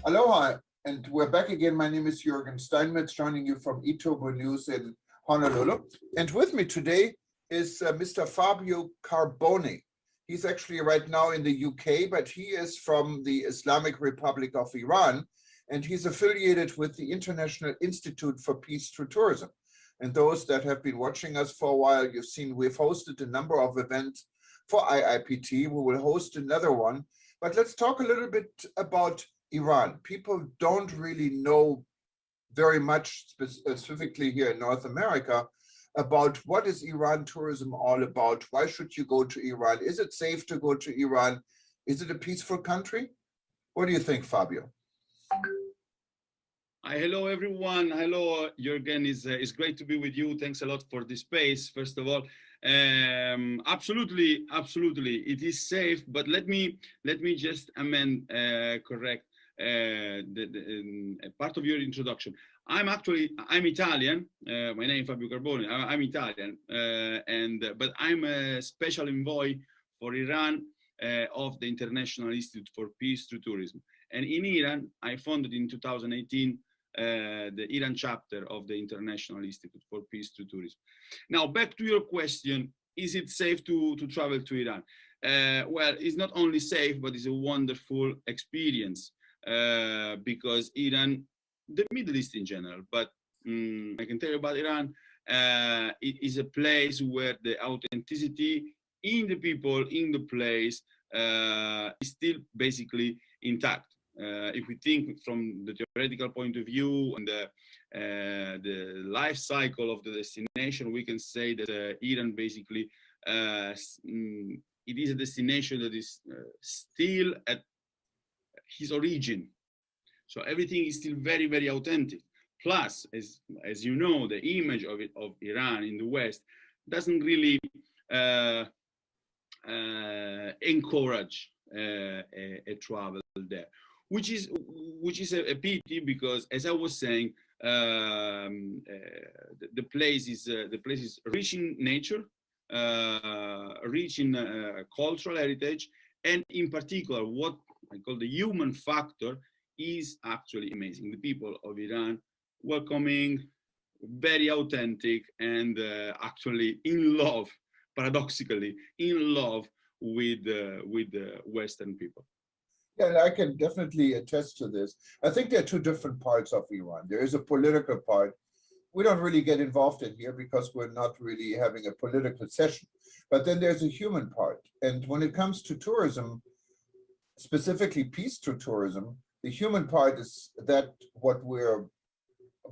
Aloha, and we're back again. My name is Jürgen Steinmetz, joining you from eTurbo News in Honolulu. And with me today is Mr. Fabio Carboni. He's actually right now in the UK, but he is from the Islamic Republic of Iran, and he's affiliated with the International Institute for Peace Through Tourism. And those that have been watching us for a while, you've seen we've hosted a number of events for IIPT. We will host another one. But let's talk a little bit about Iran. People don't really know very much, specifically here in North America, about what is Iran tourism all about. Why should you go to Iran? Is it safe to go to Iran? Is it a peaceful country? What do you think, Fabio? Hi, hello everyone. Hello, Jürgen. It's great to be with you. Thanks a lot for this space. First of all, absolutely, it is safe. But let me just correct part of your introduction. I'm Italian. My name is Fabio Carboni. I'm Italian, but I'm a special envoy for Iran of the International Institute for Peace Through Tourism. And in Iran, I founded in 2018 the Iran chapter of the International Institute for Peace Through Tourism. Now, back to your question, is it safe to travel to Iran? Well, it's not only safe, but it's a wonderful experience because Iran, the Middle East in general, but I can tell you about Iran, it is a place where the authenticity in the people, in the place, is still basically intact. If we think from the theoretical point of view and the life cycle of the destination, we can say that Iran basically it is a destination that is still at his origin. So everything is still very, very authentic. Plus, as you know, the image of Iran in the West doesn't really encourage a travel there, which is a pity, because, as I was saying, the place is rich in nature, rich in cultural heritage, and in particular, what I call the human factor is actually amazing. The people of Iran, welcoming, very authentic, and actually in love, paradoxically, in love with the Western people. Yeah, and I can definitely attest to this. I think there are two different parts of Iran. There is a political part. We don't really get involved in here because we're not really having a political session. But then there's a human part. And when it comes to tourism, specifically peace through tourism, the human part is that what we're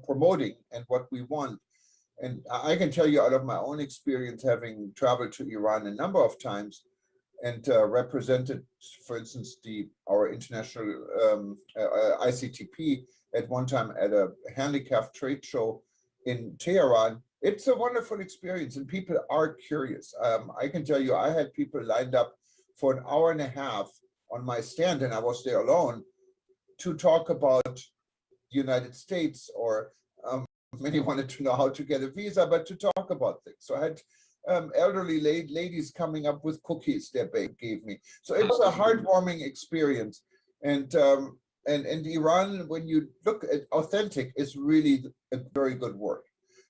promoting and what we want. And I can tell you out of my own experience, having traveled to Iran a number of times and represented, for instance, our international ICTP at one time at a handicraft trade show in Tehran. It's a wonderful experience, and people are curious. I can tell you, I had people lined up for an hour and a half on my stand, and I was there alone, to talk about the United States, or many wanted to know how to get a visa, but to talk about things. So I had elderly ladies coming up with cookies that they gave me. So it was a heartwarming experience. And Iran, when you look at authentic, is really a very good word,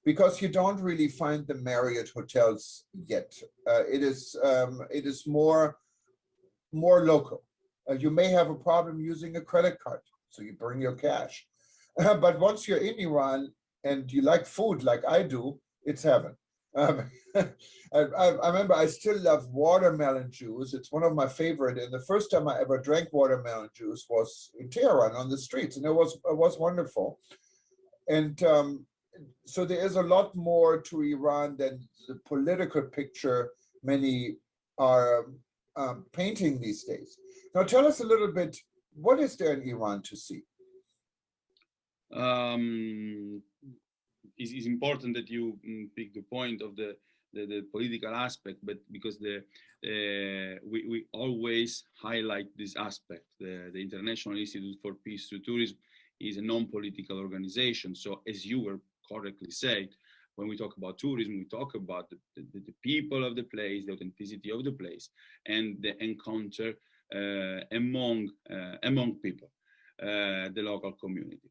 because you don't really find the Marriott hotels yet. It is more local. You may have a problem using a credit card, so you bring your cash. But once you're in Iran and you like food like I do, it's heaven. I remember I still love watermelon juice. It's one of my favorite. And the first time I ever drank watermelon juice was in Tehran on the streets, and it was wonderful. And so there is a lot more to Iran than the political picture many are painting these days. Now, tell us a little bit, what is there in Iran to see? It's important that you pick the point of the political aspect, but because we always highlight this aspect. The International Institute for Peace Through Tourism is a non-political organization. So, as you were correctly said, when we talk about tourism, we talk about the people of the place, the authenticity of the place, and the encounter among people, the local community.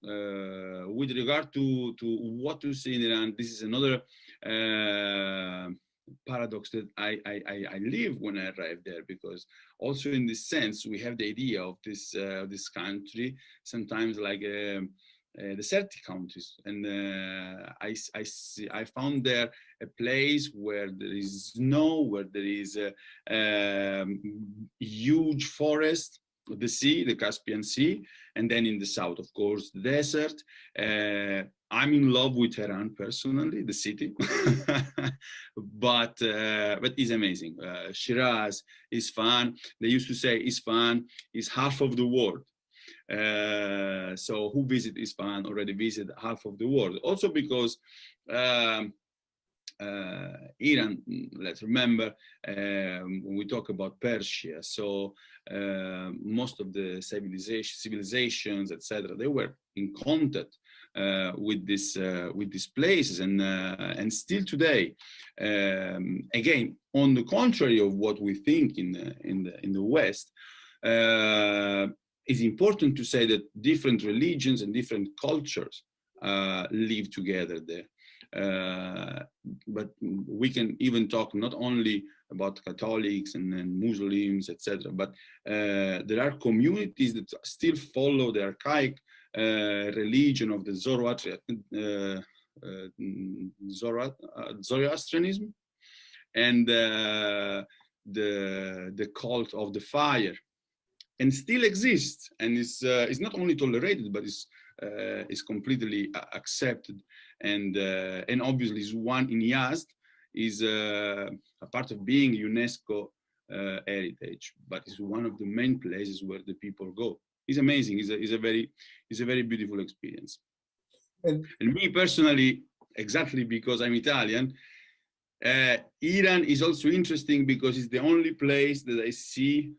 With regard to what to see in Iran, this is another paradox that I live when I arrive there, because also in this sense we have the idea of this country sometimes like desertic countries, and I found there a place where there is snow, where there is a huge forest, the sea, the Caspian Sea, and then in the south, of course, the desert. I'm in love with Tehran personally, the city, but it's amazing. Shiraz, Isfahan. They used to say Isfahan is half of the world. So who visit Isfahan already visit half of the world. Also because Iran, let's remember, when we talk about Persia, so most of the civilizations, etc., they were in contact with these places, and still today, again, on the contrary of what we think in the West, it's important to say that different religions and different cultures live together there. But we can even talk not only about Catholics and Muslims, etc., but there are communities that still follow the archaic religion of the Zoroastrianism, and the cult of the fire, and still exists, and is not only tolerated, but is completely accepted, and obviously is one in Yazd, is a part of being UNESCO heritage, but it's one of the main places where the people go. It's amazing. It's a very beautiful experience. And me personally, exactly because I'm Italian, Iran is also interesting because it's the only place that I see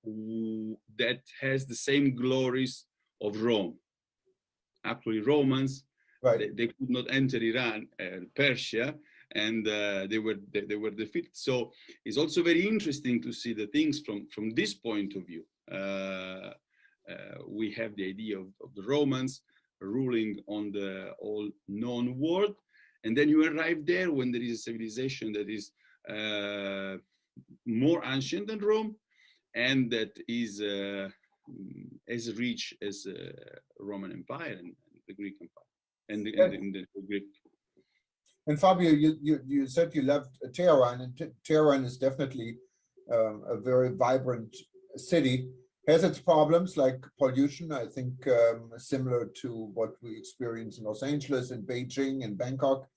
that has the same glories of Rome. Actually, Romans, right, they could not enter Iran, Persia, and they were defeated. So it's also very interesting to see the things from this point of view. We have the idea of the Romans ruling on the all known world, and then you arrive there when there is a civilization that is more ancient than Rome, and that is as rich as the Roman Empire and the Greek Empire, and the Greek. And Fabio, you said you loved Tehran, and Tehran is definitely a very vibrant city. Has its problems like pollution, I think, similar to what we experience in Los Angeles and Beijing and Bangkok.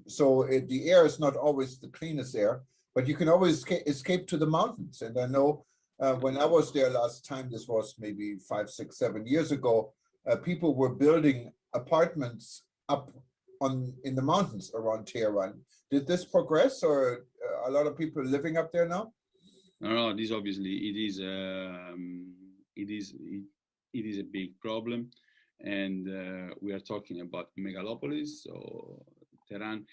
So the air is not always the cleanest air, but you can always escape to the mountains. And I know when I was there last time, this was maybe 5, 6, 7 years ago, people were building apartments up in the mountains around Tehran. Did this progress, or a lot of people living up there now? No, this obviously it is a big problem, and we are talking about megalopolis. So Tehran,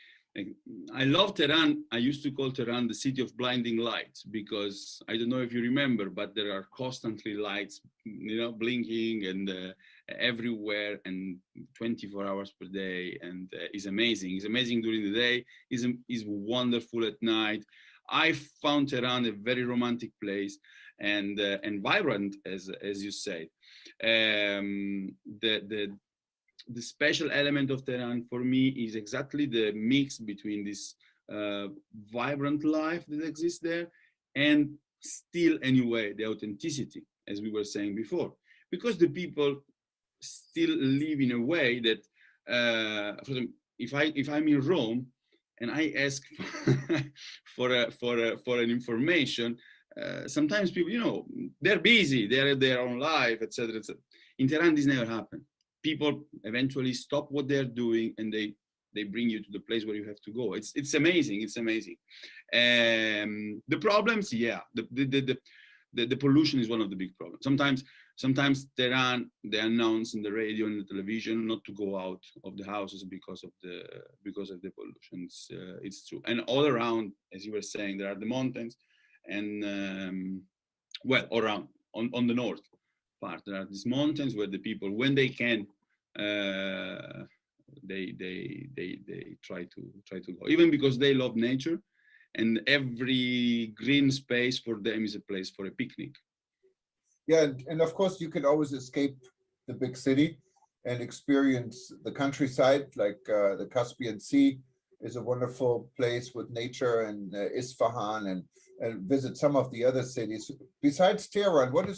I love Tehran. I used to call Tehran the city of blinding lights, because I don't know if you remember, but there are constantly lights, blinking and everywhere, and 24 hours per day, and it's amazing. It's amazing during the day. Is wonderful at night. I found Tehran a very romantic place and vibrant, as you say. The special element of Tehran for me is exactly the mix between this vibrant life that exists there, and still, anyway, the authenticity, as we were saying before, because the people still live in a way that, if I'm in Rome and I ask for an information, sometimes people, they're busy, they're their own life, etc., etc. In Tehran, this never happened. People eventually stop what they're doing, and they bring you to the place where you have to go. It's amazing. It's amazing. The problems, yeah, the pollution is one of the big problems. Sometimes Tehran, they announce in the radio and the television not to go out of the houses because of the pollution. It's true. And all around, as you were saying, there are the mountains, and all around on the north part, there are these mountains where the people, when they can, they try to go, even because they love nature, and every green space for them is a place for a picnic. Yeah, and of course you can always escape the big city and experience the countryside, like the Caspian Sea is a wonderful place with nature, and Isfahan, and visit some of the other cities. Besides Tehran, what do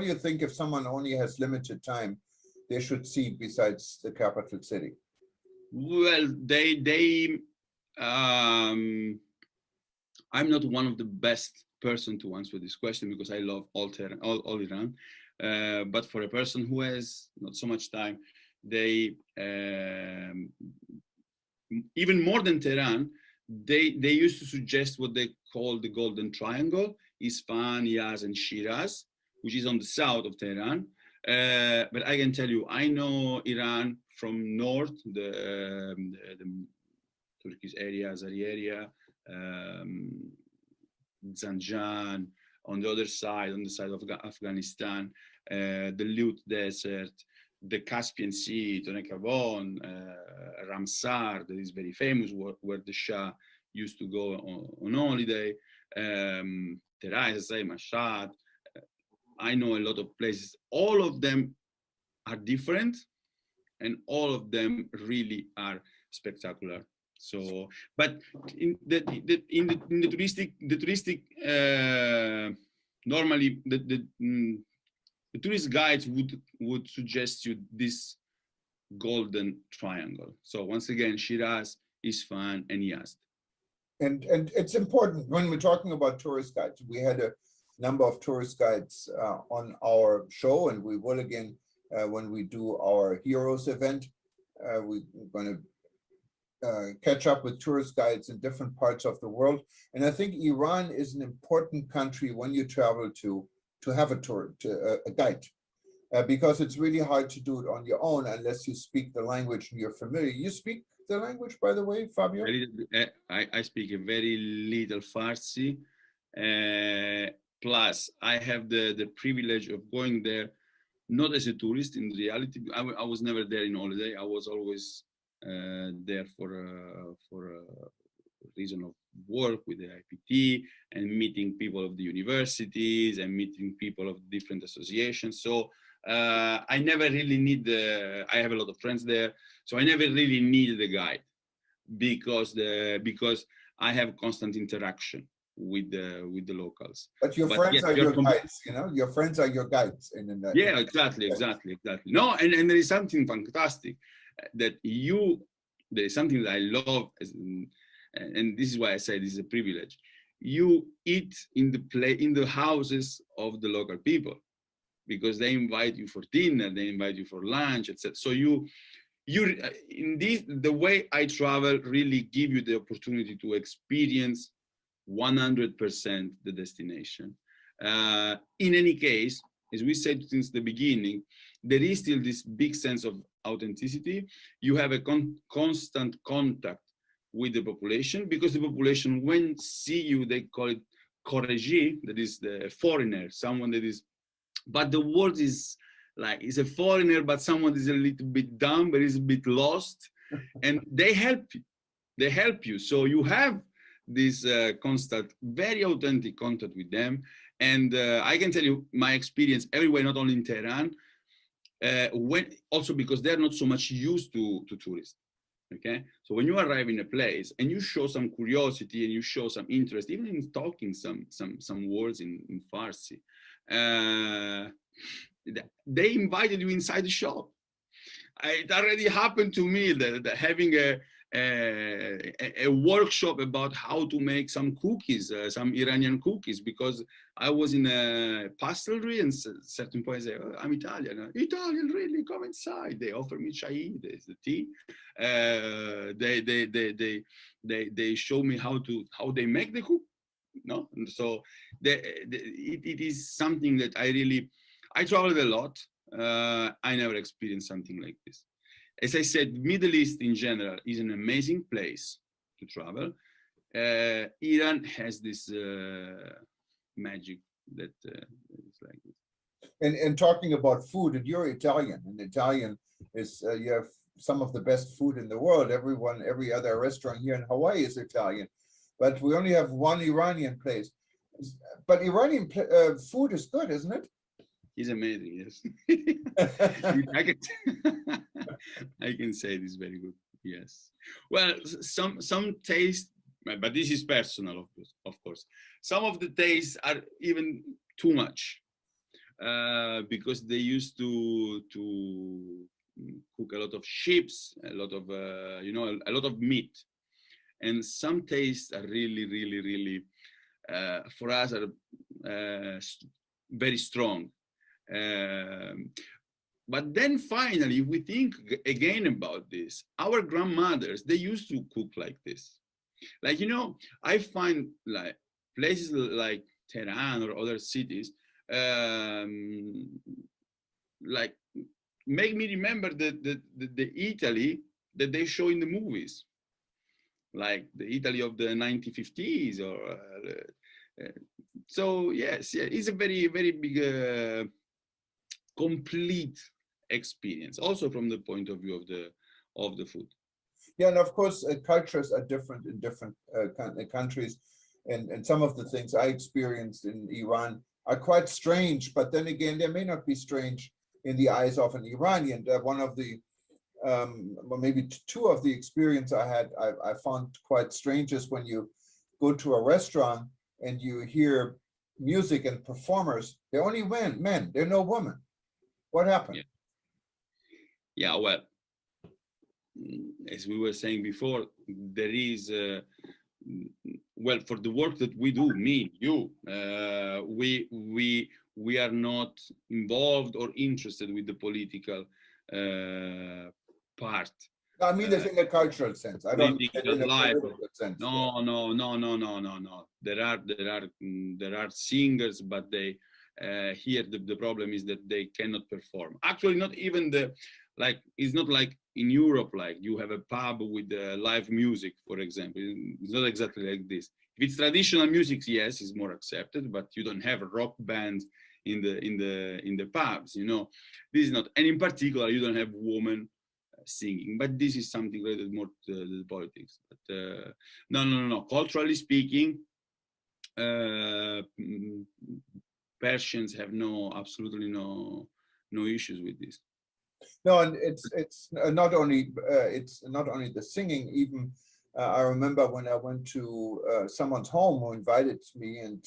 you think, if someone only has limited time, they should see besides the capital city? Well, I'm not one of the best person to answer this question, because I love all Iran. But for a person who has not so much time, they even more than Tehran, they used to suggest what they call the Golden Triangle: Isfahan, Yazd, and Shiraz, which is on the south of Tehran. But I can tell you, I know Iran from north, the Turkish area, Azeri area, Zanjan, on the other side, on the side of Afghanistan, the Lut Desert, the Caspian Sea, Tonekavon, Ramsar, that is very famous, where the Shah used to go on holiday, Terais, Mashhad. I know a lot of places. All of them are different, and all of them really are spectacular. So, but in the touristic normally the tourist guides would suggest you this golden triangle. So once again, Shiraz, Isfahan, and Yazd. And it's important when we're talking about tourist guides. We had a number of tourist guides on our show, and we will again when we do our Heroes event. We're going to catch up with tourist guides in different parts of the world. And I think Iran is an important country when you travel to have a guide, because it's really hard to do it on your own unless you speak the language and you're familiar. You speak the language, by the way, Fabio? I speak a very little Farsi. Plus, I have the privilege of going there, not as a tourist in reality. I was never there in holiday. I was always there for a reason of work with the IPT and meeting people of the universities and meeting people of different associations. So I never really need I have a lot of friends there, so I never really needed a guide because I have constant interaction with the locals. But your friends are your guides, you know. Your friends are your guides, yeah, exactly. No, and there is something fantastic that there is something that I love, and this is why I say this is a privilege. You eat in the houses of the local people, because they invite you for dinner, they invite you for lunch, etc. So the way I travel really give you the opportunity to experience 100% the destination. In any case, as we said since the beginning, there is still this big sense of authenticity. You have a constant contact with the population, because the population, when see you, they call it Khoreji, that is the foreigner, someone that is, but the word is like, is a foreigner, but someone is a little bit dumb, but is a bit lost, and they help you. So you have this constant, very authentic contact with them. And I can tell you my experience everywhere, not only in Tehran, also because they're not so much used to tourists. Okay, so when you arrive in a place and you show some curiosity and you show some interest, even in talking some words in Farsi, they invited you inside the shop. It already happened to me that having a workshop about how to make some cookies, some Iranian cookies, because I was in a pastry and certain point say, oh, I'm Italian. Italian, really? Come inside. They offer me chai, there's the tea. They show me how they make the cook. No, and so it is something that I traveled a lot. I never experienced something like this. As I said, Middle East in general is an amazing place to travel. Iran has this magic that is like this. And talking about food, and you're Italian, and Italian is, you have some of the best food in the world. Every other restaurant here in Hawaii is Italian, but we only have one Iranian place. But Iranian food is good, isn't it? He's amazing, yes. I can say this very good, yes. Well, some taste, but this is personal, of course. Some of the tastes are even too much, because they used to cook a lot of sheeps, a lot of a lot of meat, and some tastes are really for us are very strong. But then finally, if we think again about this, our grandmothers, they used to cook like this. Like, I find like places like Tehran or other cities, like make me remember the Italy that they show in the movies, like the Italy of the 1950s or so yes, it's a very big complete experience, also from the point of view of the food. Yeah, and of course cultures are different in different countries, and some of the things I experienced in Iran are quite strange, but then again they may not be strange in the eyes of an Iranian. One of the well, maybe two of the experience I had, I found quite strange is when you go to a restaurant and you hear music and performers, they're only men, they're no women. What happened? Yeah, well, as we were saying before, there is, well, for the work that we do, me, you, we are not involved or interested with the political part. I mean this in a cultural sense. I don't mean it in a life. political sense. No. There are singers, but they here the problem is that they cannot perform. Actually, not even like it's not like in Europe, like you have a pub with live music, for example. It's not exactly like this. If it's traditional music, yes, it's more accepted, but you don't have a rock band in the pubs, you know. This is not, and in particular, you don't have women singing, but this is something related more to the politics. But no. Culturally speaking, Persians have absolutely no issues with this. No, and it's not only the singing. Even I remember when I went to someone's home who invited me, and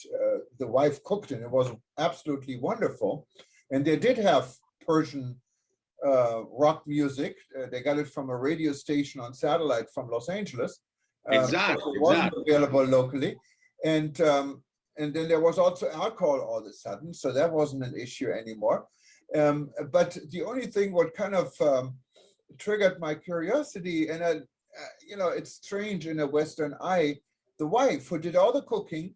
the wife cooked, and it was absolutely wonderful. And they did have Persian rock music. They got it from a radio station on satellite from Los Angeles. Exactly. It wasn't available locally, and then there was also alcohol all of a sudden, so that wasn't an issue anymore. But the only thing what kind of triggered my curiosity, and you know, it's strange in a Western eye, the wife who did all the cooking,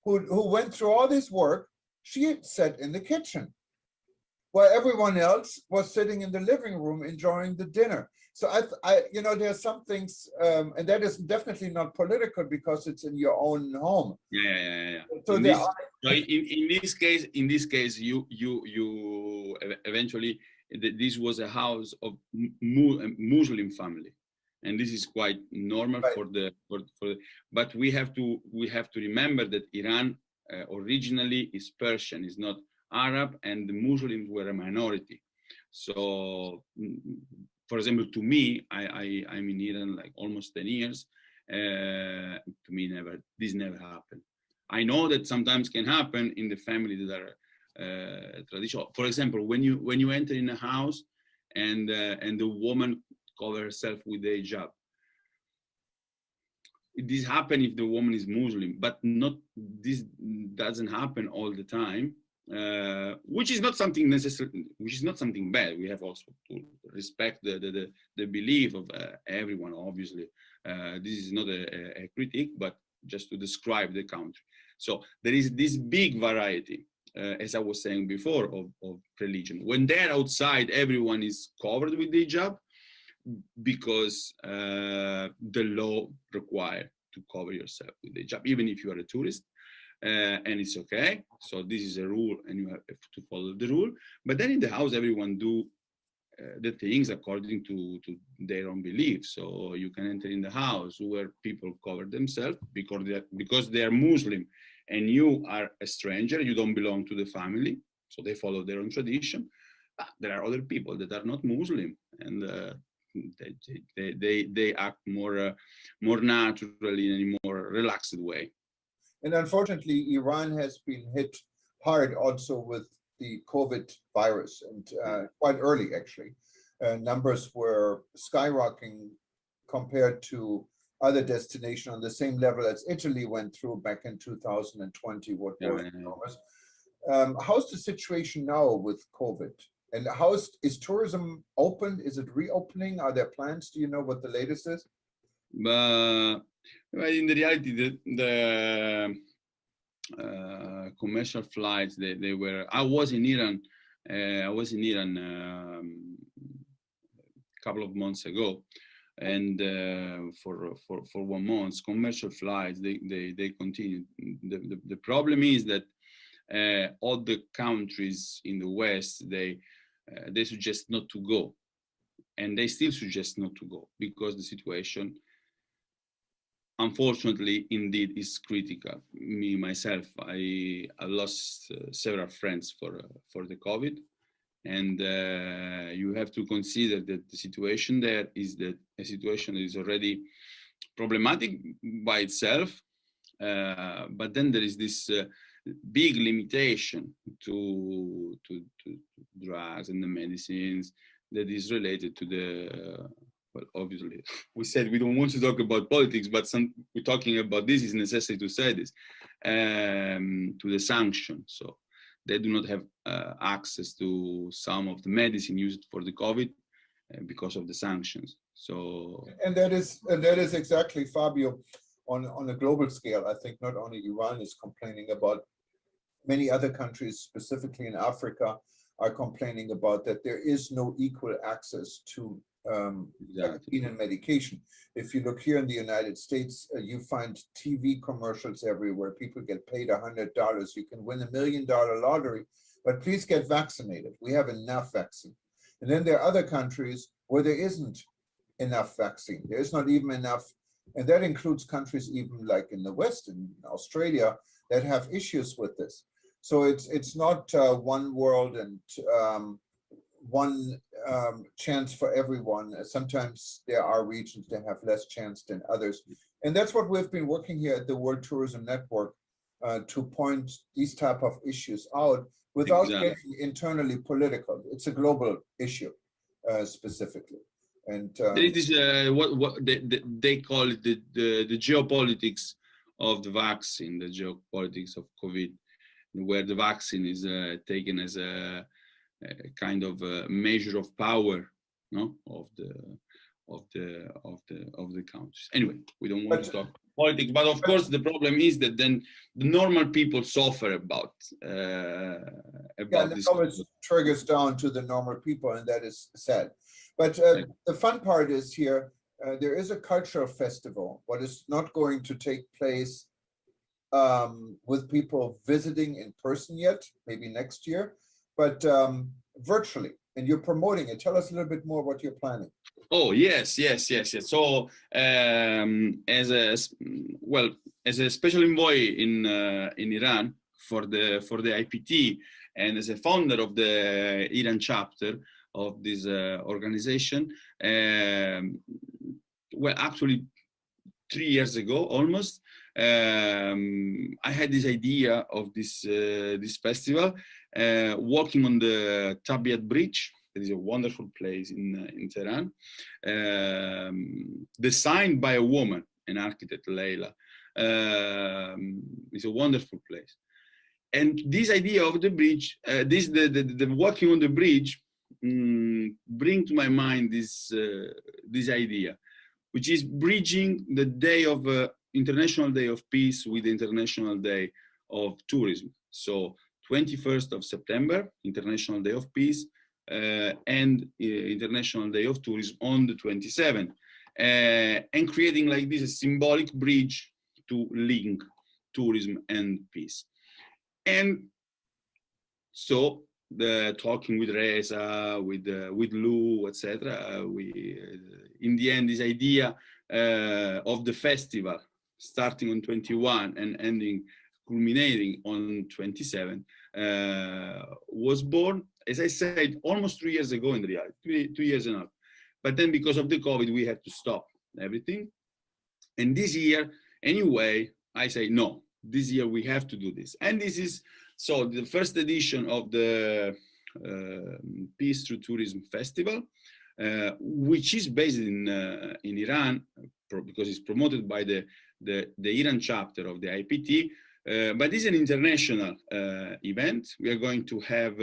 who went through all this work, she sat in the kitchen, while everyone else was sitting in the living room enjoying the dinner. So I you know, there's some things, and that is definitely not political because it's in your own home. Yeah. So in this case, you eventually, this was a house of Muslim family, and this is quite normal, right, for but we have to remember that Iran originally is Persian, is not Arab, and the Muslims were a minority. So, for example, to me, I'm in Iran like almost 10 years. To me, this never happened. I know that sometimes can happen in the family that are traditional. For example, when you enter in a house and the woman cover herself with a hijab, this happen if the woman is Muslim, but not, this doesn't happen all the time. Which is not something necessary, which is not something bad. We have also to respect the belief of everyone, obviously. This is not a critique, but just to describe the country. So there is this big variety, as I was saying before, of religion. When they're outside, everyone is covered with the hijab because the law requires to cover yourself with the hijab, even if you are a tourist. And it's okay. So this is a rule, and you have to follow the rule. But then in the house, everyone do the things according to their own beliefs. So you can enter in the house where people cover themselves because they are Muslim, and you are a stranger. You don't belong to the family, so they follow their own tradition. There are other people that are not Muslim, and they act more naturally in a more relaxed way. And unfortunately, Iran has been hit hard also with the COVID virus, and quite early, actually. Numbers were skyrocketing compared to other destinations on the same level as Italy went through back in 2020. What was enormous. How's the situation now with COVID? And is tourism open? Is it reopening? Are there plans? Do you know what the latest is? In the reality, the commercial flights, they were. I was in Iran. A couple of months ago, and for 1 month, commercial flights they continued. The problem is that all the countries in the West they suggest not to go, and they still suggest not to go because the situation, unfortunately, indeed is critical. Me myself, I lost several friends for the COVID, And you have to consider that the situation there is that a situation that is already problematic by itself, but then there is this big limitation to drugs and the medicines that is related to the well, obviously, we said we don't want to talk about politics, but we're talking about this. It's necessary to say this, to the sanctions. So they do not have access to some of the medicine used for the COVID because of the sanctions. So and that is exactly, Fabio, on a global scale. I think not only Iran is complaining about, many other countries, specifically in Africa, are complaining about that there is no equal access to vaccine and medication. If you look here in the United States, you find TV commercials everywhere. People get paid $100. You can win $1 million lottery, but please get vaccinated. We have enough vaccine. And then there are other countries where there isn't enough vaccine. There is not even enough, and that includes countries even like in the West, in Australia, that have issues with this. So it's not one world and one chance for everyone. Sometimes there are regions that have less chance than others. And that's what we've been working here at the World Tourism Network to point these type of issues out without getting internally political. It's a global issue specifically. And it is what they call it the geopolitics of the vaccine, the geopolitics of COVID, where the vaccine is taken as a kind of a measure of power, no, of the countries. Anyway, we don't want to talk politics, but of course the problem is that then the normal people suffer about this. It triggers down to the normal people, and that is sad. But the fun part is here, there is a cultural festival, what is not going to take place with people visiting in person yet, maybe next year, but virtually, and you're promoting it. Tell us a little bit more what you're planning. Oh, yes. So as a special envoy in Iran for the IPT, and as a founder of the Iran chapter of this organization, well, actually 3 years ago almost, I had this idea of this festival, walking on the Tabiat Bridge. It is a wonderful place in Tehran, designed by a woman, an architect, Leila. It's a wonderful place. And this idea of the bridge, the walking on the bridge, bring to my mind this idea, which is bridging the day of International Day of Peace with the International Day of Tourism. So 21st of September, International Day of Peace, and International Day of Tourism on the 27th, and creating like this a symbolic bridge to link tourism and peace. And so the talking with Reza, with Lou, etc. In the end, this idea of the festival starting on 21 and ending, culminating on 27, was born, as I said, almost 3 years ago in reality, 2 years and a half. But then because of the COVID, we had to stop everything. And this year, anyway, I say, no, this year we have to do this. And this is, so the first edition of the Peace Through Tourism Festival, which is based in Iran, because it's promoted by the Iran chapter of the IPT, but it's an international event. We are going to have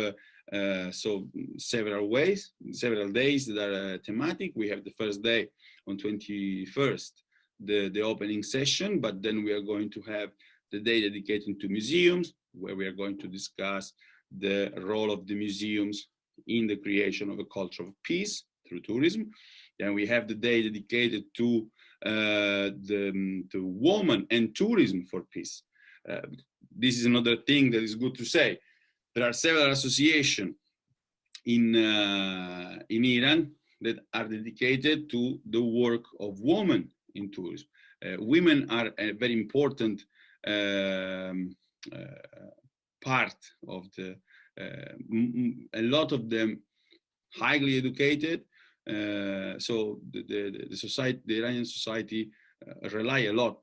several days that are thematic. We have the first day on 21st, the opening session, but then we are going to have the day dedicated to museums, where we are going to discuss the role of the museums in the creation of a culture of peace through tourism. Then we have the day dedicated to women and tourism for peace. This is another thing that is good to say. There are several associations in Iran that are dedicated to the work of women in tourism. Women are a very important part of the a lot of them highly educated. So the society, the Iranian society, rely a lot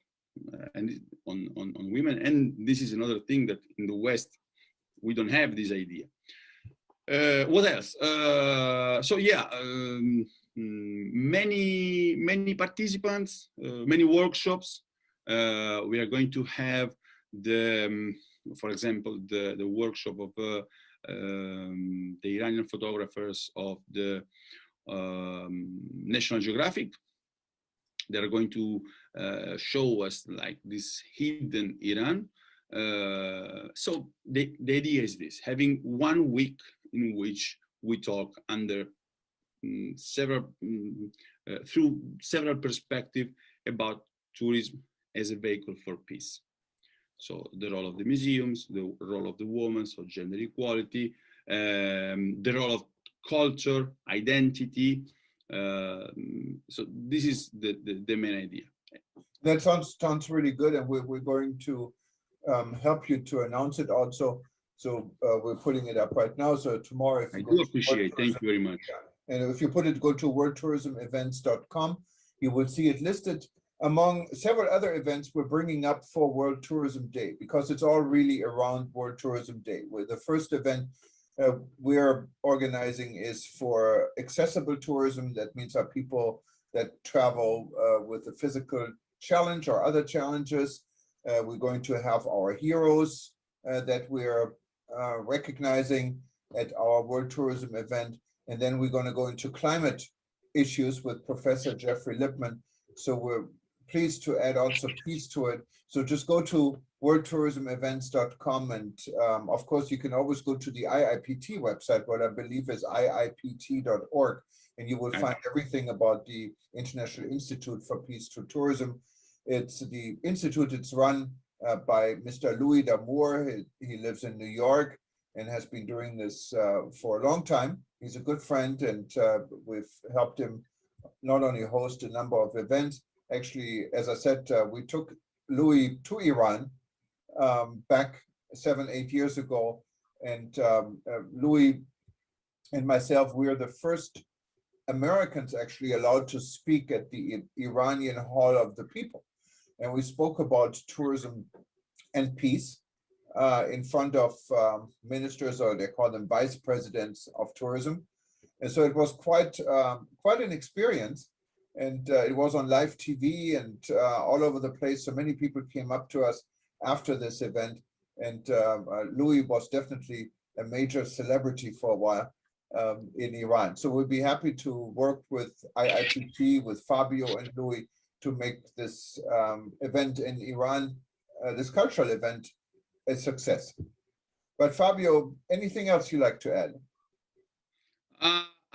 and on women. And this is another thing that in the West we don't have this idea. What else? So yeah, many participants, many workshops. We are going to have for example, the workshop of the Iranian photographers of the National Geographic. They're going to show us like this hidden Iran. So the idea is this: having 1 week in which we talk under through several perspectives about tourism as a vehicle for peace. So the role of the museums, the role of the woman, so gender equality, the role of culture, identity. So this is the main idea. That sounds really good, and we're going to help you to announce it also. So we're putting it up right now. So tomorrow, if you I do appreciate. Thank you very much. And if you go to worldtourismevents.com, you will see it listed among several other events we're bringing up for World Tourism Day, because it's all really around World Tourism Day. Where the first event we're organizing is for accessible tourism. That means our people that travel with a physical challenge or other challenges. We're going to have our heroes that we're recognizing at our World Tourism event. And then we're going to go into climate issues with Professor Jeffrey Lipman. So we're pleased to add also peace to it. So just go to worldtourismevents.com. And of course, you can always go to the IIPT website, what I believe is iipt.org. And you will find everything about the International Institute for Peace Through Tourism. It's the institute, it's run by Mr. Louis D'Amour. He lives in New York and has been doing this for a long time. He's a good friend, and we've helped him not only host a number of events. Actually, as I said, we took Louis to Iran back 7-8 years ago, and Louis and myself, we are the first Americans actually allowed to speak at the Iranian Hall of the People. And we spoke about tourism and peace in front of ministers, or they call them vice presidents of tourism. And so it was quite an experience. And it was on live TV and all over the place. So many people came up to us after this event. And Louis was definitely a major celebrity for a while in Iran. So we'll be happy to work with IIPT, with Fabio and Louis, to make this event in Iran, this cultural event, a success. But Fabio, anything else you'd like to add?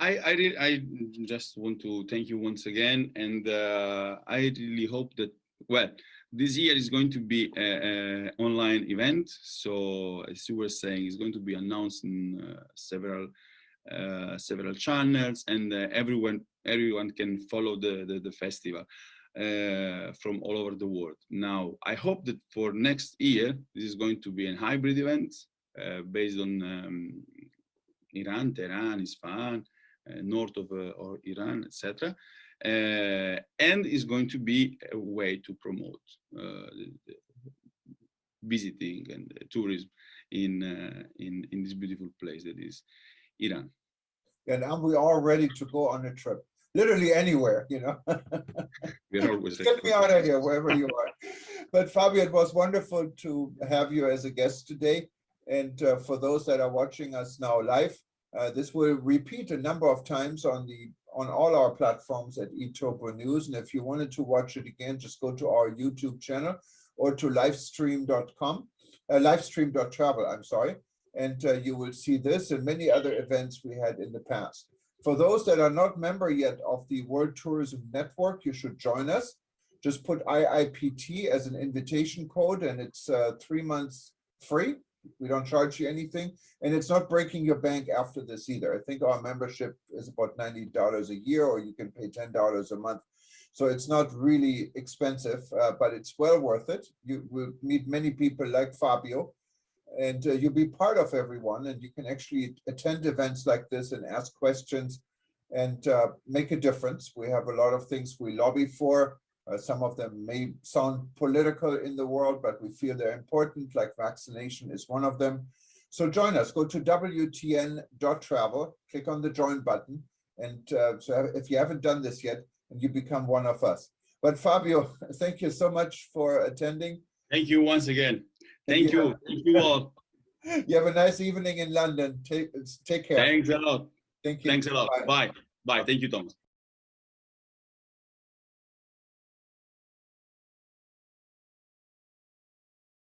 I just want to thank you once again, and I really hope that, well, this year is going to be an online event. So as you were saying, it's going to be announced in several channels, and everyone can follow the festival from all over the world. Now, I hope that for next year, this is going to be a hybrid event based on Iran, Tehran, Isfahan, north of Iran, etc. And is going to be a way to promote visiting and tourism in this beautiful place that is Iran. And we are ready to go on a trip, literally anywhere, you know. We're always Get me out of here, wherever you are. But Fabio, it was wonderful to have you as a guest today. And for those that are watching us now live, this will repeat a number of times on all our platforms at eTopo News. And if you wanted to watch it again, just go to our YouTube channel or to livestream.com, livestream.travel, I'm sorry. And you will see this and many other events we had in the past. For those that are not member yet of the World Tourism Network, you should join us. Just put IIPT as an invitation code, and it's 3 months free. We don't charge you anything, and it's not breaking your bank after this either. I think our membership is about $90 a year, or you can pay $10 a month. So it's not really expensive, but it's well worth it. You will meet many people like Fabio, and you'll be part of everyone, and you can actually attend events like this and ask questions and make a difference. We have a lot of things we lobby for. Some of them may sound political in the world, but we feel they're important, like vaccination is one of them. So join us, go to WTN.travel, click on the join button. And so if you haven't done this yet, and you become one of us. But Fabio, thank you so much for attending. Thank you once again. Thank you. Thank you all. You have a nice evening in London. Take care. Thanks a lot. Thank you. Thanks a lot. Bye. Bye. Bye. Thank you, Thomas.